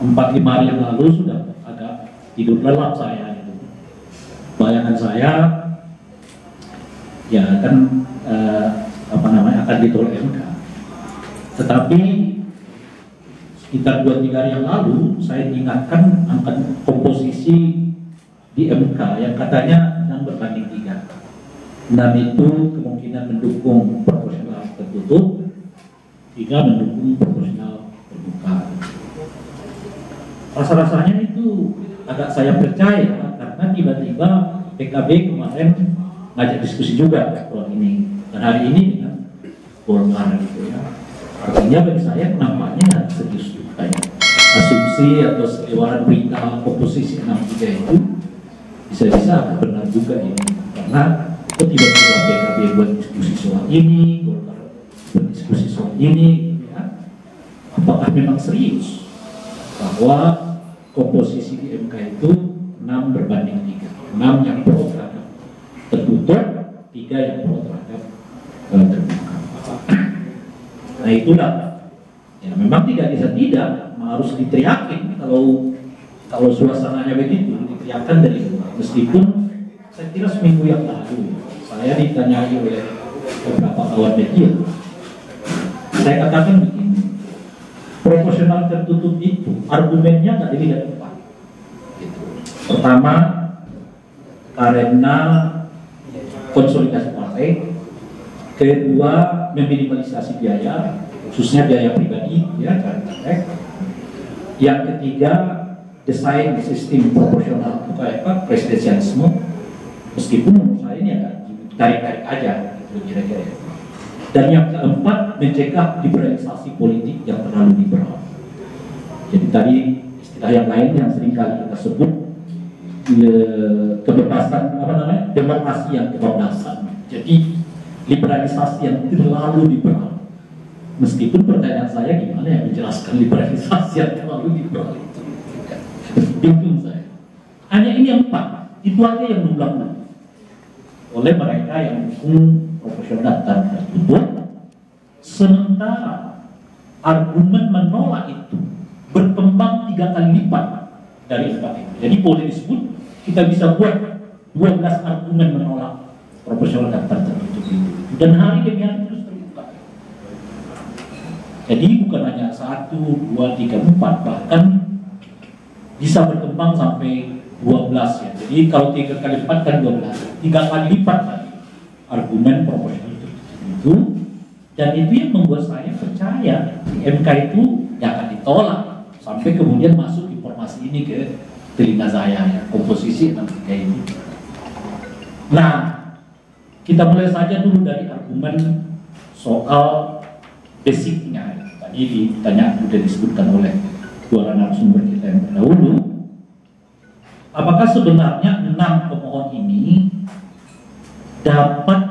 4-5 hari yang lalu sudah agak tidur lelap saya gitu. Bayangan saya ya kan akan ditolak MK. Tetapi sekitar 2-3 hari yang lalu saya diingatkan angka komposisi di MK yang katanya 6 berbanding 3. 6 itu kemungkinan mendukung proporsional tertutup, 3 mendukung proporsional terbuka. Rasa-rasanya itu agak saya percaya karena tiba-tiba PKB kemarin ngajak diskusi juga soal ini, dan hari ini dengan Golkar gitu ya. Artinya bagi saya nampaknya nggak serius juga ya. Asumsi atau seliwaran berita oposisi 63 itu bisa-bisa benar juga ini, karena kok tiba-tiba PKB buat diskusi soal ini, Golkar buat diskusi soal ini ya. Apakah memang serius bahwa komposisi di MK itu 6 berbanding 3, 6 yang pro terhadap tertutup, 3 yang pro terhadap terbuka. Nah itulah ya, memang tidak bisa tidak harus diteriakin kalau suasananya begitu, diteriakan dari luar. Meskipun saya kira seminggu yang lalu saya ditanyai oleh beberapa kawan media, saya katakan begini, proporsional tertutup itu argumennya nggak dilihat depan. Gitu. Pertama, karena konsolidasi partai. Kedua, meminimalisasi biaya, khususnya biaya pribadi, ya, yang ketiga, desain sistem proporsional kayak presidensialisme, meskipun menurut saya ini agak tarik-tarik aja, gitu kira-kira. Dan yang keempat, mencegah liberalisasi politik yang terlalu liberal. Jadi tadi istilah yang lain yang sering kali kita sebut kebebasan, demokrasi yang kebablasan. Jadi liberalisasi yang terlalu liberal. Meskipun pertanyaan saya gimana yang menjelaskan liberalisasi yang terlalu liberal itu? Bingung saya. Hanya ini yang 4, itu aja yang diulang oleh mereka yang mendukung proporsional dan tertutup. Sementara argumen menolak itu berkembang 3 kali lipat dari 4 itu. Jadi boleh disebut kita bisa buat 12 argumen menolak proporsional dan tertutup itu. Dan hari demi hari terus terbuka. Jadi bukan hanya 1, 2, 3, 4, bahkan bisa berkembang sampai 12 ya. Jadi kalau 3 kali lipat kan 12, 3 kali lipat tadi argumen proporsional itu. Dan itu yang membuat saya percaya di MK itu ya akan ditolak sampai kemudian masuk informasi ini ke telinga saya ya, komposisi 63 ini. Nah, kita mulai saja dulu dari argumen soal basicnya. Tadi ditanya, sudah disebutkan oleh dua narasumber kita yang terdahulu. Apakah sebenarnya 6 pemohon ini dapat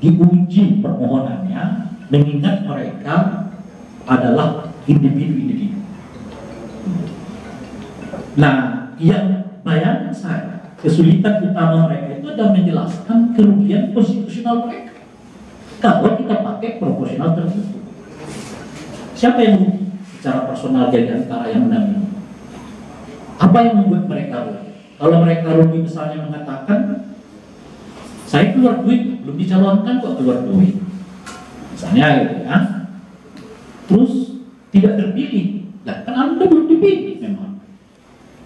diuji permohonannya mengingat mereka adalah individu-individu. Nah, yang bayangkan saya, kesulitan utama mereka itu adalah menjelaskan kerugian konstitusional mereka kalau kita pakai proporsional tertutup. Siapa yang rugi secara personal dari antara yang menang ini? Apa yang membuat mereka rugi? Kalau mereka rugi misalnya mengatakan saya keluar duit, belum dicalonkan kok keluar duit, misalnya gitu ya, terus tidak terpilih, nah kan Anda belum dipilih memang.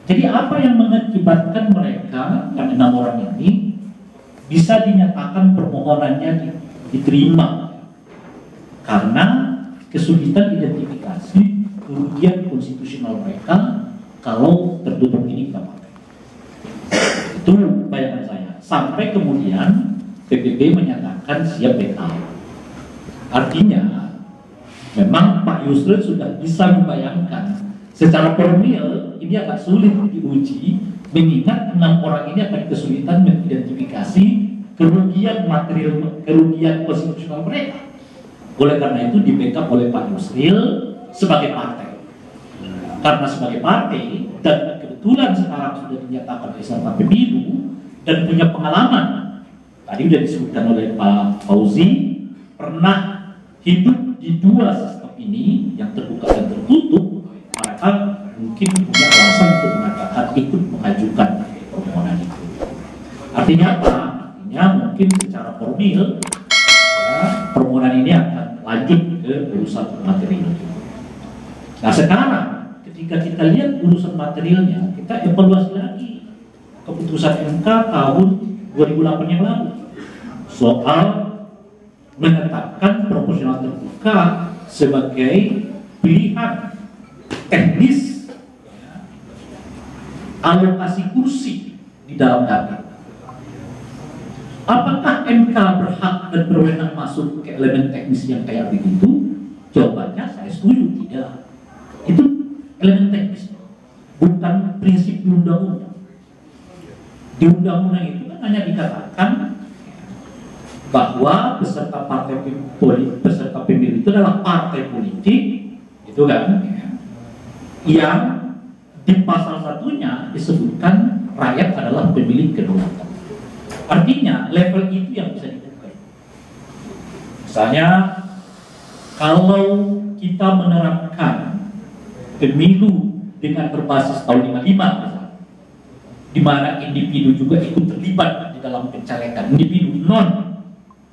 Jadi apa yang mengakibatkan mereka yang 6 orang ini bisa dinyatakan permohonannya diterima karena kesulitan identifikasi kerugian konstitusional mereka kalau tertutup ini kita pakai. Itu bayangan saya. Sampai kemudian PBB menyatakan siap backup. Artinya memang Pak Yusril sudah bisa membayangkan secara formil ini agak sulit diuji mengingat 6 orang ini akan kesulitan mengidentifikasi kerugian material, kerugian konstitusional mereka. Oleh karena itu di backup oleh Pak Yusril sebagai partai. Karena sebagai partai dan kebetulan sekarang sudah dinyatakan peserta pemilu dan punya pengalaman, tadi sudah disebutkan oleh Pak Fauzi, pernah hidup di 2 sistem ini yang terbuka dan tertutup, maka mungkin punya alasan untuk mengatakan ikut mengajukan permohonan itu. Artinya apa? Artinya mungkin secara formil ya, permohonan ini akan lanjut ke urusan material. Nah sekarang ketika kita lihat urusan materialnya, kita evaluasi lagi keputusan MK tahun 2008 yang lalu soal menetapkan proporsional terbuka sebagai pilihan teknis alokasi kursi di dalam dapil. Apakah MK berhak dan berwenang masuk ke elemen teknis yang kayak begitu? Jawabannya saya setuju tidak. Itu elemen teknis, bukan prinsip di undang-undang. Di undang-undang itu kan hanya dikatakan bahwa peserta pemilu itu adalah partai politik, itu kan, yang di pasal satunya disebutkan rakyat adalah pemilik kedaulatan. Artinya level itu yang bisa dibuka. Misalnya kalau kita menerapkan pemilu dengan berbasis tahun 55 misalnya, di mana individu juga ikut terlibat di dalam pencalekan, individu non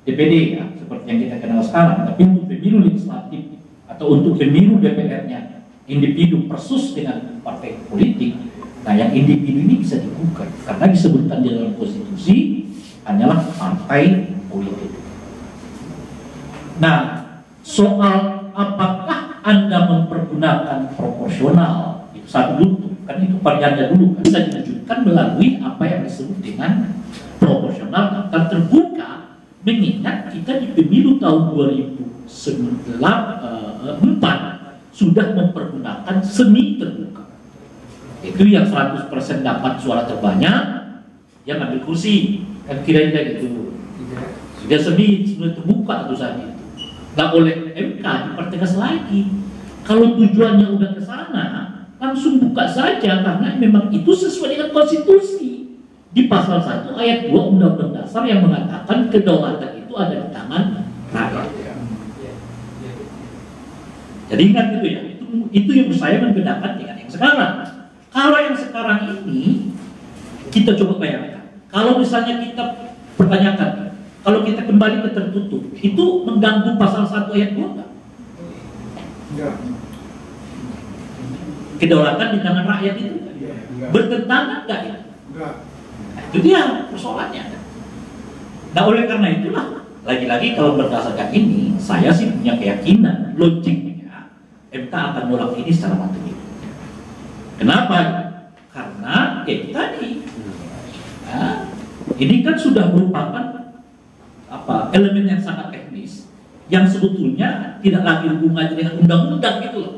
DPD ya, seperti yang kita kenal sekarang, tapi untuk pemilu legislatif atau untuk pemilu DPR-nya individu persus dengan partai politik. Nah yang individu ini bisa dibuka karena disebutkan di dalam konstitusi hanyalah partai politik. Nah soal apakah Anda mempergunakan proporsional itu satu dulu, kan itu variannya dulu kan bisa dilanjutkan melalui apa yang disebut dengan proporsional daftar terbuka. Mengingat kita di pemilu tahun 2004 sudah mempergunakan semi terbuka. Itu yang 100% dapat suara terbanyak yang ambil kursi. Kan kira-kira gitu. Sudah semi terbuka itu saja. Nah oleh MK dipertegas lagi. Kalau tujuannya udah ke sana, langsung buka saja karena memang itu sesuai dengan konstitusi. Di pasal 1 ayat 2 Undang-Undang Dasar yang mengatakan kedaulatan itu ada di tangan rakyat. Jadi ingat itu ya, itu yang saya membedakan dengan yang sekarang. Kalau yang sekarang ini kita coba bayangkan, kalau misalnya kita pertanyakan, kalau kita kembali ke tertutup, itu mengganggu pasal 1 ayat 2 enggak? Enggak. Kedaulatan di tangan rakyat itu bertentangan enggak ya? Enggak. Itu dia persoalannya. Nah oleh karena itulah lagi-lagi kalau berdasarkan ini saya sih punya keyakinan logiknya MK akan menolak ini secara materi. Kenapa? Karena itu tadi ini kan sudah merupakan elemen yang sangat teknis yang sebetulnya tidak lagi hubungannya dengan undang-undang gitu loh.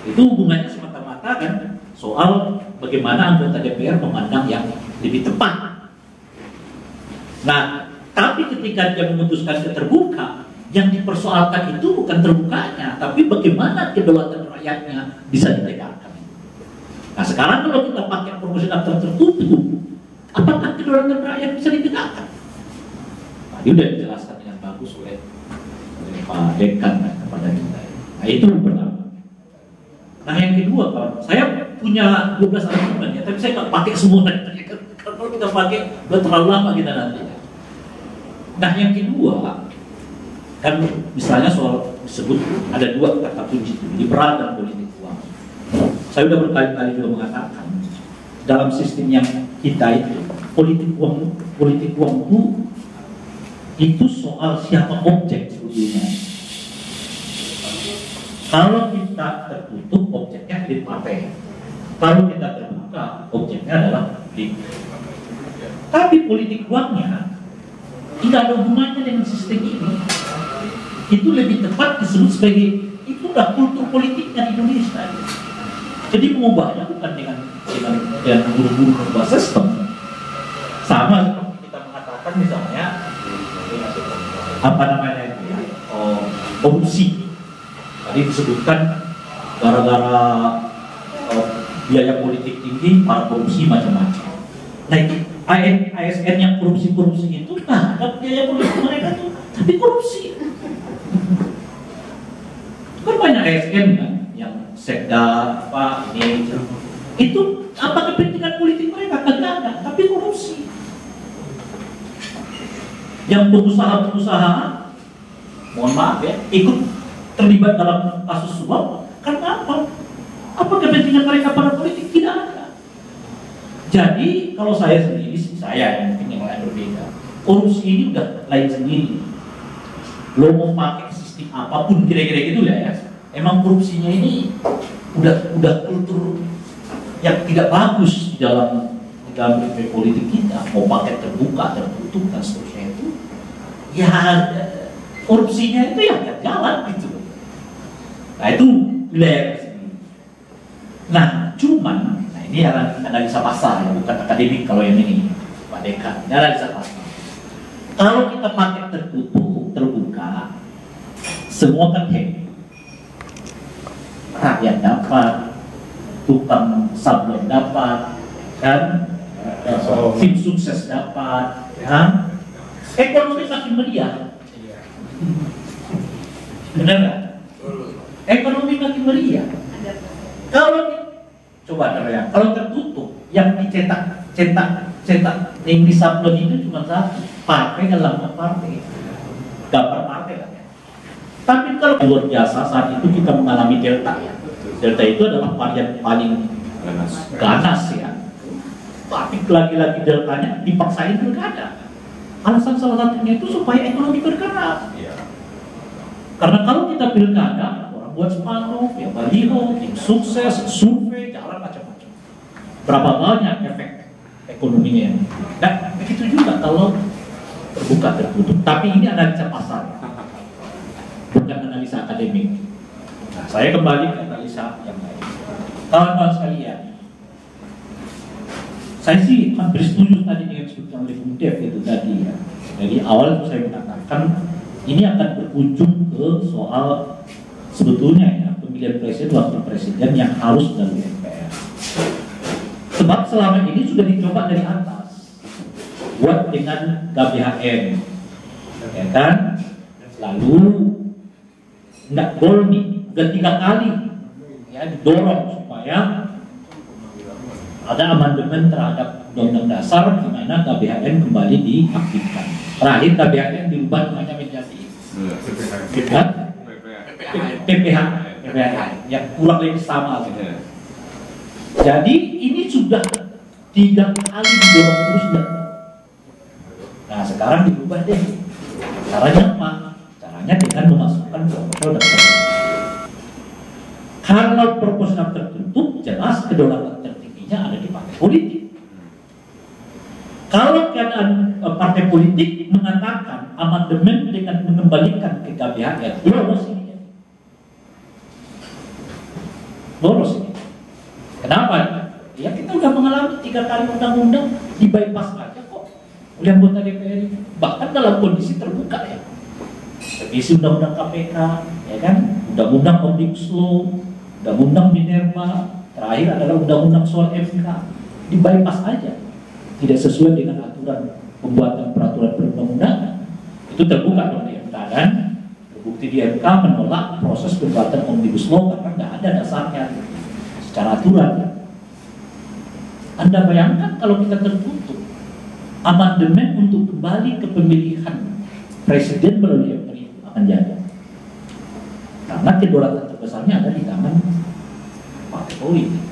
Itu hubungannya semata-mata kan soal bagaimana anggota DPR memandang yang lebih tepat. Nah, tapi ketika dia memutuskan terbuka, yang dipersoalkan itu bukan terbukanya, tapi bagaimana kedaulatan rakyatnya bisa ditegakkan. Nah, sekarang kalau kita pakai proporsional tertutup, apakah kedaulatan rakyat bisa ditegakkan? Nah, ini sudah dijelaskan dengan bagus oleh Pak Dekan kepada kita. Nah, itu yang pertama. Nah, yang kedua, kawan, saya punya 12 argumen ya, tapi saya nggak pakai semua. Kalau kita pakai, udah terlalu lama kita nanti. Nah, yang kedua, kan misalnya soal disebut ada dua kata kunci, liberal dan politik uang. Saya sudah berkali-kali juga mengatakan dalam sistem yang kita itu politik uang itu soal siapa objek sebetulnya. Kalau kita tertutup, objeknya elit partai. Kalau kita terbuka, objeknya adalah publik. Tapi politik uangnya tidak ada hubungannya dengan sistem ini. Itu lebih tepat disebut sebagai itu udah kultur politiknya di Indonesia. Jadi mengubahnya bukan dengan buru-buru merubah sistem. Sama seperti kita mengatakan misalnya korupsi. Tadi disebutkan gara-gara biaya politik tinggi, para korupsi macam-macam. Nah, ASN yang korupsi itu nah, ada biaya politik mereka tuh, tapi korupsi. Kan banyak ASN kan yang sekda apa ini itu apa kepentingan politik mereka kan ada, tapi korupsi. Yang pengusaha-pengusaha, mohon maaf ya, ikut terlibat dalam kasus suap karena apa? Apa kepentingan mereka pada politik? Tidak ada. Jadi kalau saya sendiri, saya yang mungkin yang lain berbeda, korupsi ini udah lain sendiri. Lo mau pakai sistem apapun kira-kira gitu ya, emang korupsinya ini udah kultur yang tidak bagus di dalam politik kita. Mau pakai terbuka, tertutup dan seterusnya itu, ya korupsinya itu ya jalan gitu. Nah itu wilayah sini. Nah cuman, nah ini analisa pasar ya, bukan akademik kalau yang ini, Pak Dekan. Ini analisa pasar. Kalau kita pakai tertutup, terbuka, semua kan happy. Rakyat dapat, tukang sablon dapat, kan? Tim sukses dapat, kan? Ekonomi makin meriah. Benar nggak? Ekonomi makin meriah. Kalau coba terlihat, kalau tertutup, yang dicetak yang disablon itu cuma satu, partai dalam partai, gambar partai kan. Tapi kalau luar biasa saat itu kita mengalami delta ya. Delta itu adalah varian paling ganas ya. Tapi lagi-lagi deltanya dipaksain pilkada. Alasan salah satunya itu supaya ekonomi bergerak. Karena kalau kita pilkada, orang buat spanduk, ya baliho, tim sukses, survei, jalan macam-macam. Berapa banyak efek ekonominya? Dan begitu juga kalau terbuka tertutup. Tapi ini analisa pasar, bukan analisa akademik. Nah, saya kembali ke analisa yang lain. Kawan-kawan sekalian, saya sih hampir setuju tadi dengan disebutkan oleh Bung Dev itu tadi ya. Jadi awal itu saya mengatakan ini akan berujung ke soal sebetulnya ya pemilihan presiden, wakil presiden yang harus dari MPR. Sebab selama ini sudah dicoba dari atas, buat dengan KBHM, ya kan? Lalu nggak gol nih, udah 3 kali ya didorong supaya ada amandemen terhadap Undang-Undang Dasar di mana KBHM kembali diaktifkan. Terakhir KBHM dirubah namanya mediasi. PPH yang kurang lebih sama gitu. Jadi ini sudah 3 kali didorong terus dan nah sekarang dirubah deh. Caranya apa? Caranya dengan memasukkan proporsional tertutup. Kalau proporsional tertutup, jelas kedaulatan tertingginya ada di partai politik. Kalau keadaan partai politik mengatakan amandemen dengan mengembalikan ke KBHM, lolos ini. Lolos ini. Kenapa? Ya kita udah mengalami 3 kali undang-undang di bypass aja kok oleh anggota DPR ini. Bahkan dalam kondisi terbuka ya. Revisi undang-undang KPK, ya kan? Undang-undang Omnibus Law, undang-undang Minerva, terakhir adalah undang-undang soal MK. Di bypass aja. Tidak sesuai dengan aturan pembuatan peraturan perundang-undangan. Itu terbuka dong di MK dan terbukti di MK menolak proses pembuatan Omnibus Law karena nggak ada dasarnya secara aturan. Anda bayangkan kalau kita tertutup amandemen untuk kembali ke pemilihan presiden melalui MPR akan jadi. Karena kedaulatan terbesarnya ada di tangan partai politik.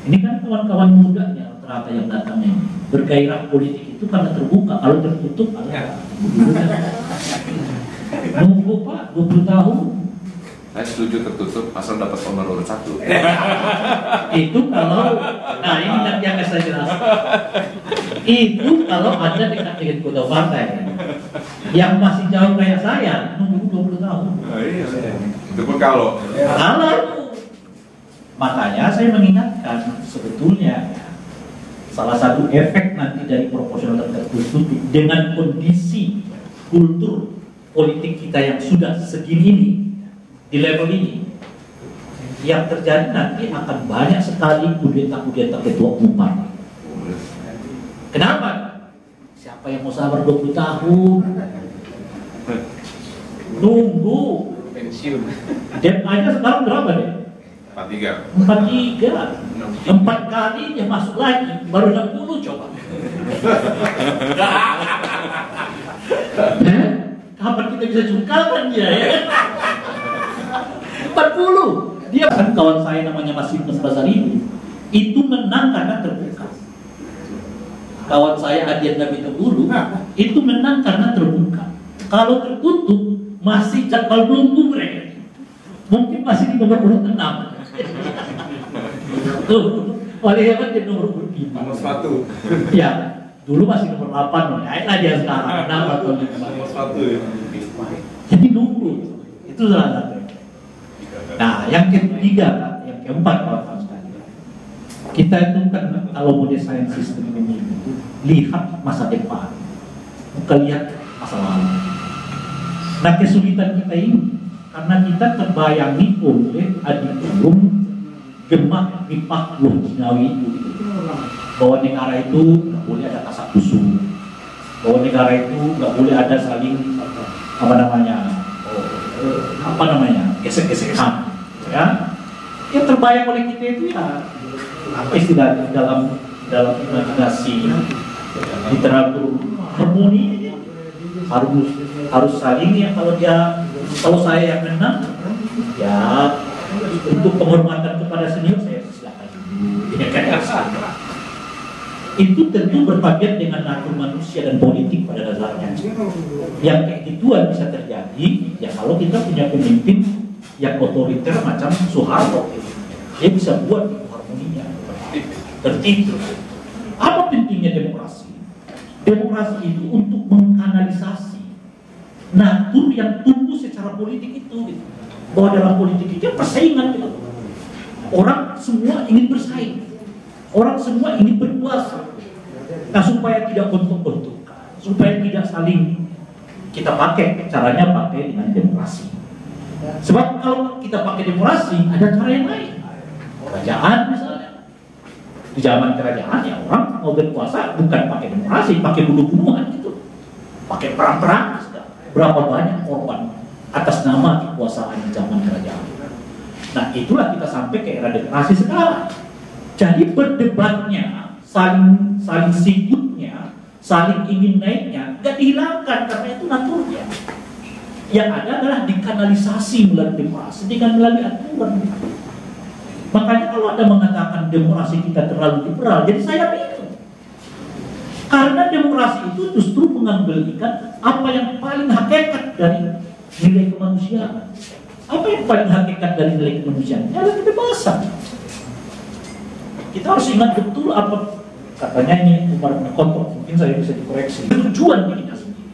Ini kan kawan-kawan mudanya rata yang datang ini bergairah politik itu karena terbuka. Kalau tertutup nunggu Pak 20 tahun. Saya setuju tertutup asal dapat nomor urut 1. Itu kalau, nah ini nanti akan saya jelaskan. Itu kalau Anda dekat dengan ketua partai. Yang masih jauh kayak saya nunggu 20 tahun. Oh, iya. Itu pun kalau. Makanya saya mengingatkan sebetulnya salah satu efek nanti dari proporsional tertutup dengan kondisi kultur politik kita yang sudah segini ini di level ini yang terjadi nanti akan banyak sekali kudeta-kudeta ketua umum partai. Kenapa? Siapa yang mau sabar 20 tahun? Nunggu Dep aja sekarang berapa deh? 43. 43. 4 kali dia masuk lagi, baru 60 coba. Kapan kita bisa jungkalkan dia ya? 40. Dia kan kawan saya namanya Mas Ibnu Basari itu menang karena terbuka. Kawan saya Adian Nabi dulu itu menang karena terbuka. Kalau tertutup masih jadwal belum mereka. Mungkin masih di nomor urut 6. Tuh, paling hebat di nomor urut 5. Nomor 1. Ya, dulu masih nomor 8 loh. Naiklah dia sekarang 6 atau 5. Nomor 1 ya. Jadi nunggu. Itu salah satu. Nah, yang ketiga, yang keempat kawan-kawan sekalian. Kita itu kan kalau mau desain sistem ini lihat masa depan, bukan lihat masa lalu. Nah, kesulitan kita ini karena kita terbayangi oleh adikulum gemak ripak loh Cinawi itu, bahwa negara itu nggak boleh ada kasak kusuk, bahwa negara itu nggak boleh ada saling gesek-gesekan, ya. Yang terbayang oleh kita itu ya istilahnya dalam imajinasi literatur harmoni harus saling ya, kalau saya yang menang ya untuk penghormatan kepada senior saya silakan dulu ya kan. Itu tentu berbagian dengan natur manusia dan politik pada dasarnya. Yang kayak gituan bisa terjadi ya kalau kita punya pemimpin yang otoriter macam Soeharto, dia bisa buat itu harmoninya tertib. Apa pentingnya demokrasi? Demokrasi itu untuk mengkanalisasi natur yang tumbuh secara politik itu, gitu. Bahwa dalam politik itu persaingan, gitu. Orang semua ingin bersaing, orang semua ingin berkuasa. Nah, supaya tidak bentuk-bentukan, supaya tidak saling kita pakai, caranya pakai dengan demokrasi. Sebab kalau kita pakai demokrasi, ada cara yang lain. Kerajaan misalnya. Di zaman kerajaan ya orang mau berkuasa bukan pakai demokrasi, pakai bunuh-bunuhan gitu. Pakai perang-perang. Berapa banyak korban atas nama kekuasaan di zaman kerajaan. Nah, itulah kita sampai ke era demokrasi sekarang. Jadi berdebatnya, saling sikutnya, saling ingin naiknya, nggak dihilangkan karena itu naturnya. Yang ada adalah dikanalisasi melalui demokrasi dengan melalui aturan. Makanya kalau ada mengatakan demokrasi kita terlalu liberal, jadi saya bingung. Karena demokrasi itu justru mengambilkan apa yang paling hakikat dari nilai kemanusiaan. Apa yang paling hakikat dari nilai kemanusiaan? Adalah kebebasan. Kita harus ingat betul apa katanya ini Umar bin Khattab, mungkin saya bisa dikoreksi. Tujuan dirinya sendiri.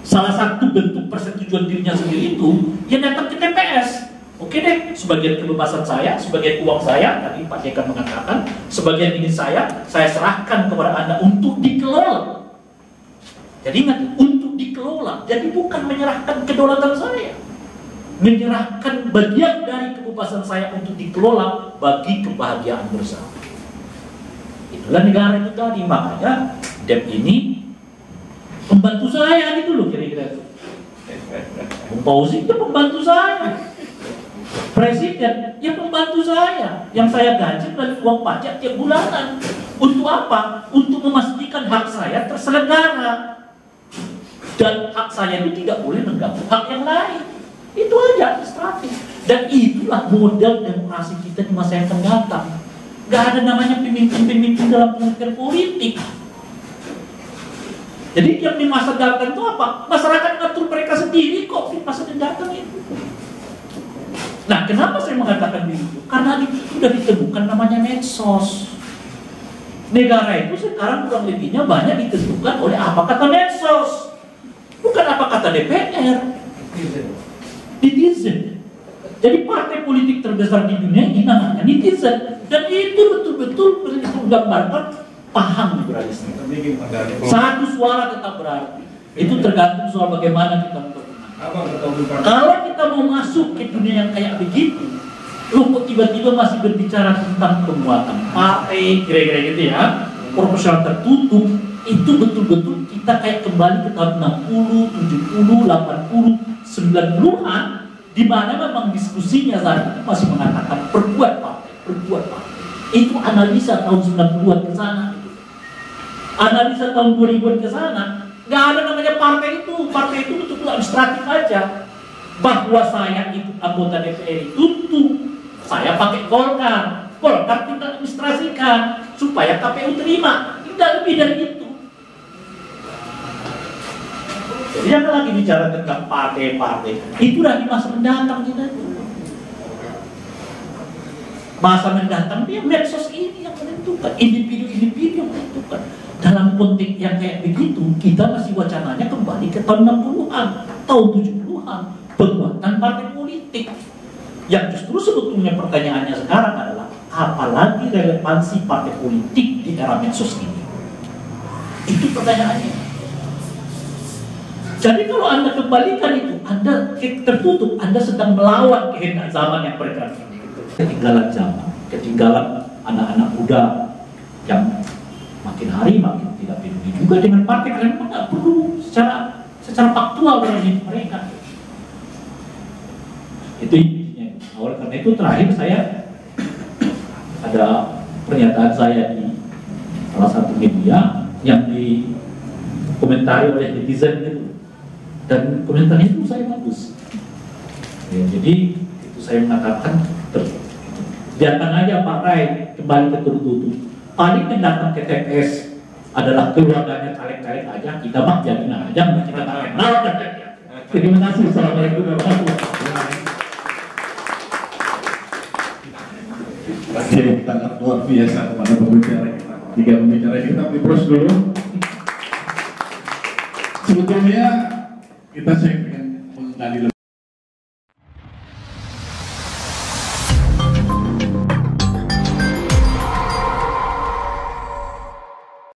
Salah satu bentuk persetujuan dirinya sendiri itu yang datang ke TPS. Oke deh, sebagian kebebasan saya, sebagian uang saya, tadi Pak Dekan mengatakan, sebagian ini saya serahkan kepada Anda untuk dikelola. Jadi ingat, untuk dikelola. Jadi bukan menyerahkan kedaulatan saya, menyerahkan bagian dari kebebasan saya untuk dikelola bagi kebahagiaan bersama. Itulah negara itu tadi. Makanya Dep ini pembantu saya gitu loh kira-kira. Bung Fauzi itu pembantu saya. Presiden ya pembantu saya, yang saya gaji dari uang pajak tiap bulanan. Untuk apa? Untuk memastikan hak saya terselenggara dan hak saya itu tidak boleh mengganggu hak yang lain. Itu aja administratif. Dan itulah model demokrasi kita di masa yang akan datang. Gak ada namanya pemimpin-pemimpin dalam pengertian politik. Jadi yang di masa datang itu apa? Masyarakat ngatur mereka sendiri kok di masa yang datang itu. Nah, kenapa saya mengatakan begitu? Karena itu sudah ditemukan namanya medsos. Negara itu sekarang kurang lebihnya banyak ditentukan oleh apa kata medsos, bukan apa kata DPR. Netizen. Jadi partai politik terbesar di dunia ini namanya netizen, dan itu betul-betul menggambarkan paham liberalisme. Satu suara tetap berarti. Itu tergantung soal bagaimana kita menggunakan. Kalau kita mau masuk ke dunia yang kayak begitu, lu kok tiba-tiba masih berbicara tentang penguatan partai, kira-kira gitu ya, proporsional tertutup, itu betul-betul kita kayak kembali ke tahun 60, 70, 80, 90-an, di mana memang diskusinya saat ini masih mengatakan perbuat partai. Itu analisa tahun 90-an ke sana. Analisa tahun 2000-an ke sana, nggak ada namanya partai itu. Partai itu betul-betul administratif aja. Bahwa saya itu anggota DPR itu, saya pakai Golkar kita administrasikan supaya KPU terima. Tidak lebih dari itu. Jadi jangan lagi bicara tentang partai-partai. Itulah di masa mendatang kita. Masa mendatang dia medsos ini yang menentukan, individu-individu yang menentukan. Dalam konteks yang kayak begitu, kita masih wacananya kembali ke tahun 60-an, tahun 70-an, penguatan partai politik. Yang justru sebetulnya pertanyaannya sekarang adalah, apalagi relevansi partai politik di era medsos ini? Itu pertanyaannya. Jadi kalau Anda kembalikan itu, Anda tertutup, Anda sedang melawan kehendak zaman yang bergerak. Ketinggalan zaman, ketinggalan anak-anak muda yang makin hari makin tidak peduli juga dengan partai karena memang nggak perlu secara faktual dalam hidup mereka. Itu intinya. Oleh karena itu terakhir saya ada pernyataan saya di salah satu media yang dikomentari oleh netizen itu, dan komentarnya itu saya bagus. Ya, jadi itu saya mengatakan biarkan aja partai kembali ke tertutup. Paling yang datang ke TPS adalah keluarganya caleg-caleg aja, kita mah jadi aja, kita nggak kenal. Terima kasih. Assalamualaikum warahmatullahi wabarakatuh. Oke, sangat luar biasa kepada pembicara kita. Tiga pembicara kita terus dulu. Sebetulnya kita saya ingin menggali